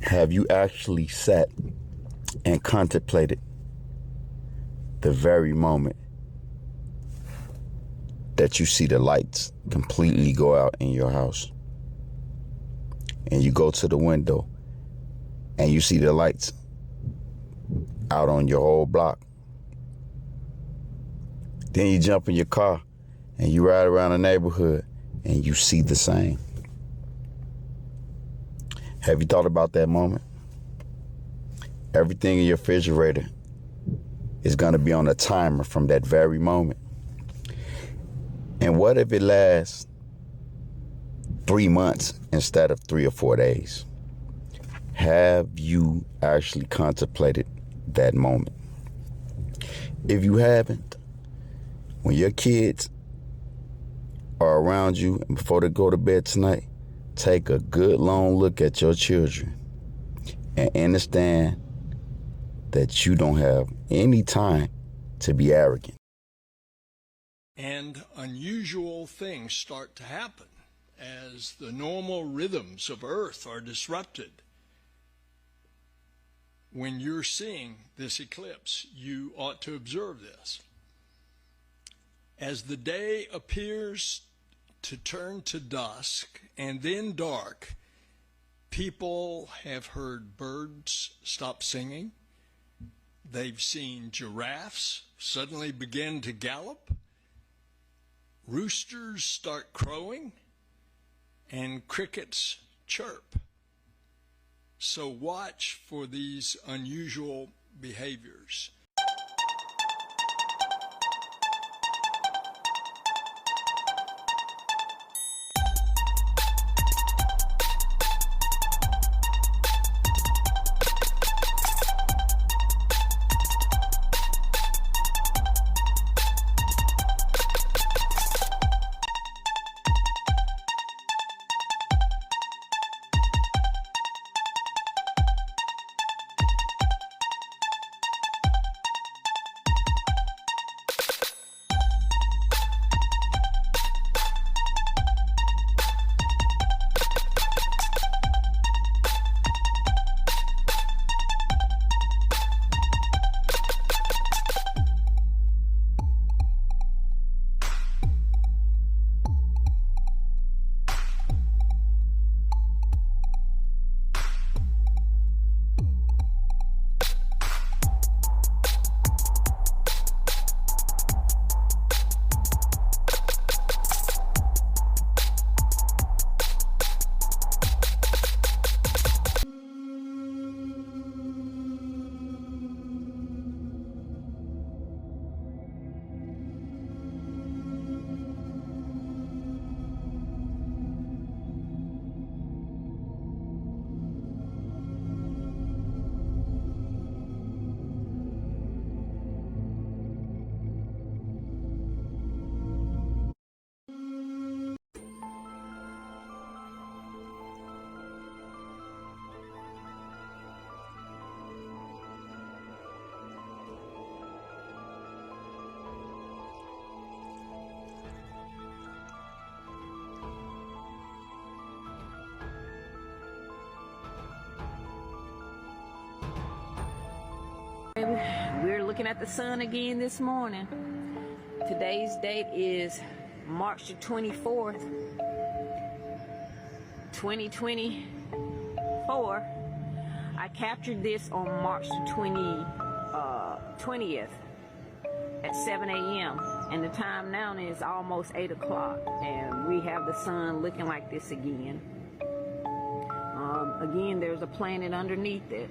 Have you actually sat and contemplated the very moment that you see the lights completely go out in your house? And you go to the window and you see the lights out on your whole block. Then you jump in your car and you ride around the neighborhood and you see the same. Have you thought about that moment? Everything in your refrigerator is going to be on a timer from that very moment. And what if it lasts 3 months instead of 3 or 4 days? Have you actually contemplated that moment? If you haven't, when your kids are around you and before they go to bed tonight, take a good long look at your children and understand that you don't have any time to be arrogant. And unusual things start to happen as the normal rhythms of Earth are disrupted. When you're seeing this eclipse, you ought to observe this. As the day appears to turn to dusk and then dark, people have heard birds stop singing. They've seen giraffes suddenly begin to gallop. Roosters start crowing and crickets chirp. So watch for these unusual behaviors. We're looking at the sun again this morning. Today's date is March the 24th, 2024. I captured this on March the 20th at 7 a.m. and the time now is almost 8 o'clock and we have the sun looking like this again. Again, there's a planet underneath it.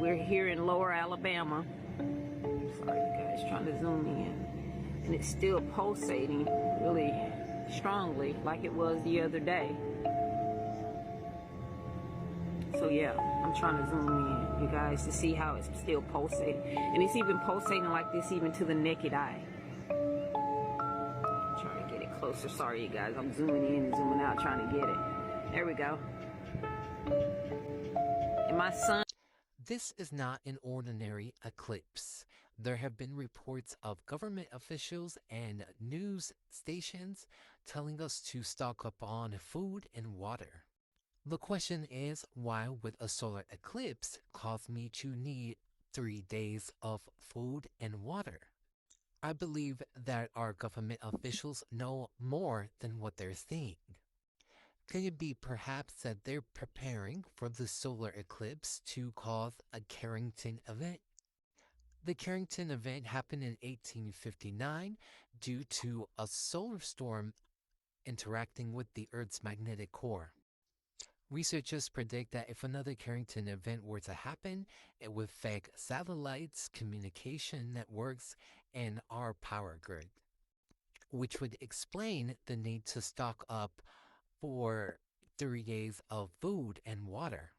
We're here in Lower Alabama. Sorry, you guys, trying to zoom in. And it's still pulsating really strongly like it was the other day. So yeah, I'm trying to zoom in, you guys, to see how it's still pulsating. And it's even pulsating like this even to the naked eye. Trying to get it closer. Sorry, you guys, I'm zooming in and zooming out trying to get it. There we go. And my son... This is not an ordinary eclipse. There have been reports of government officials and news stations telling us to stock up on food and water. The question is, why would a solar eclipse cause me to need 3 days of food and water? I believe that our government officials know more than what they're saying. Could it be perhaps that they're preparing for the solar eclipse to cause a Carrington event? The Carrington event happened in 1859 due to a solar storm interacting with the Earth's magnetic core. Researchers predict that if another Carrington event were to happen, it would affect satellites, communication networks, and our power grid, which would explain the need to stock up for 3 days of food and water.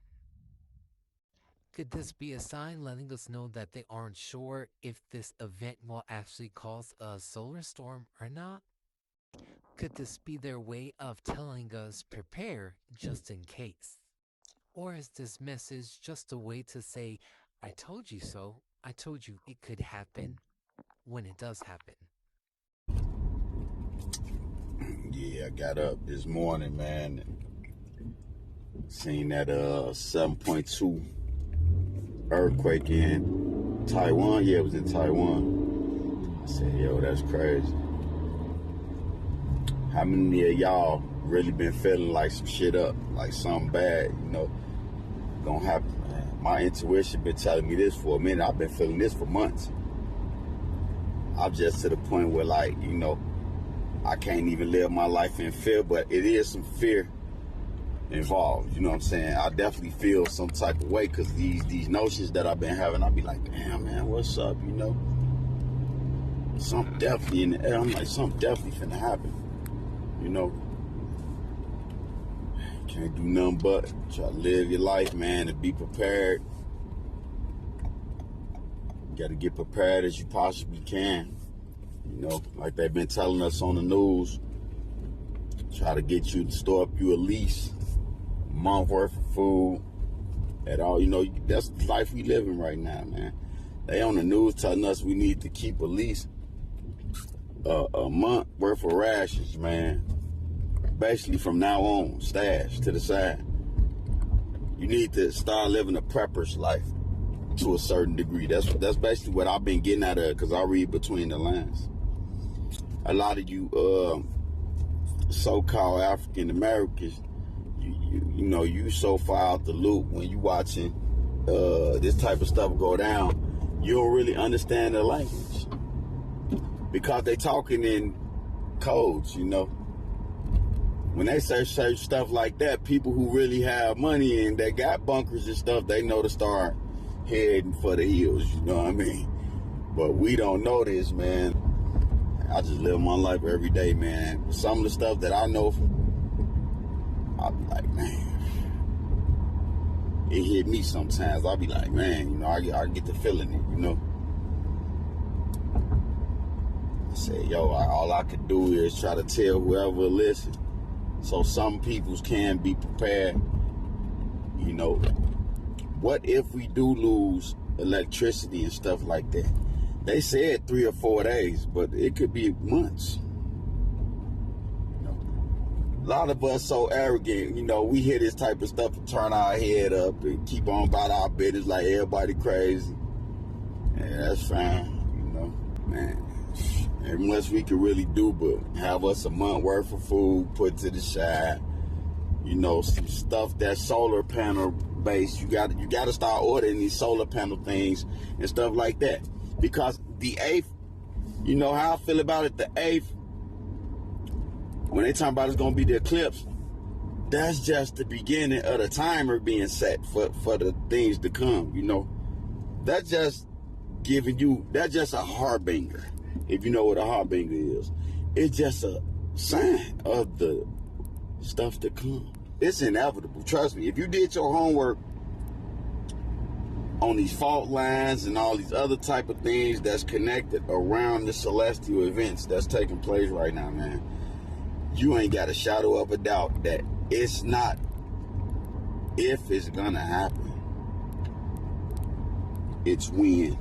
Could this be a sign letting us know that they aren't sure if this event will actually cause a solar storm or not? Could this be their way of telling us prepare just in case? Or is this message just a way to say, I told you so, I told you it could happen when it does happen? Yeah, I got up this morning, man, and seen that 7.2 earthquake in Taiwan. Yeah, it was in Taiwan. I said, yo, that's crazy. How many of y'all really been feeling like some shit up, like something bad, gonna happen, man? My intuition been telling me this for a minute. I've been feeling this for months. I'm just to the point where, like, I can't even live my life in fear, but it is some fear involved. You know what I'm saying? I definitely feel some type of way because these notions that I've been having, I'll be like, damn, man, what's up? Something definitely in the air. I'm like, something definitely finna happen. Can't do nothing but try to live your life, man, and be prepared. You got to get prepared as you possibly can. Like they've been telling us on the news, try to get you to store up you at least a month worth of food at all. That's the life we living right now, man. They on the news telling us we need to keep at least a month worth of rations, man. Basically from now on, stash to the side. You need to start living a prepper's life to a certain degree. That's basically what I've been getting out of it, because I read between the lines. A lot of you so-called African Americans, you so far out the loop when you watching this type of stuff go down, you don't really understand the language because they talking in codes. When they say stuff like that, people who really have money and they got bunkers and stuff, they know to start heading for the hills. You know what I mean? But we don't know this, man. I just live my life every day, man. Some of the stuff that I know, I'll be like, man, it hit me sometimes. I'll be like, man, I get the feeling it, I say, yo, all I could do is try to tell whoever will listen, so some peoples can be prepared. What if we do lose electricity and stuff like that? They said 3 or 4 days, but it could be months. A lot of us so arrogant, we hear this type of stuff and turn our head up and keep on about our business like everybody crazy. Yeah, that's fine, man. Ain't much we can really do but have us a month worth of food put to the side. Some stuff that's solar panel based. You got to start ordering these solar panel things and stuff like that. Because the 8th, how I feel about it, the 8th, when they talk about it's going to be the eclipse, that's just the beginning of the timer being set for the things to come, That's just that's just a harbinger, if you know what a harbinger is. It's just a sign of the stuff to come. It's inevitable. Trust me. If you did your homework on these fault lines and all these other type of things that's connected around the celestial events that's taking place right now, man, you ain't got a shadow of a doubt that it's not if it's gonna happen. It's when.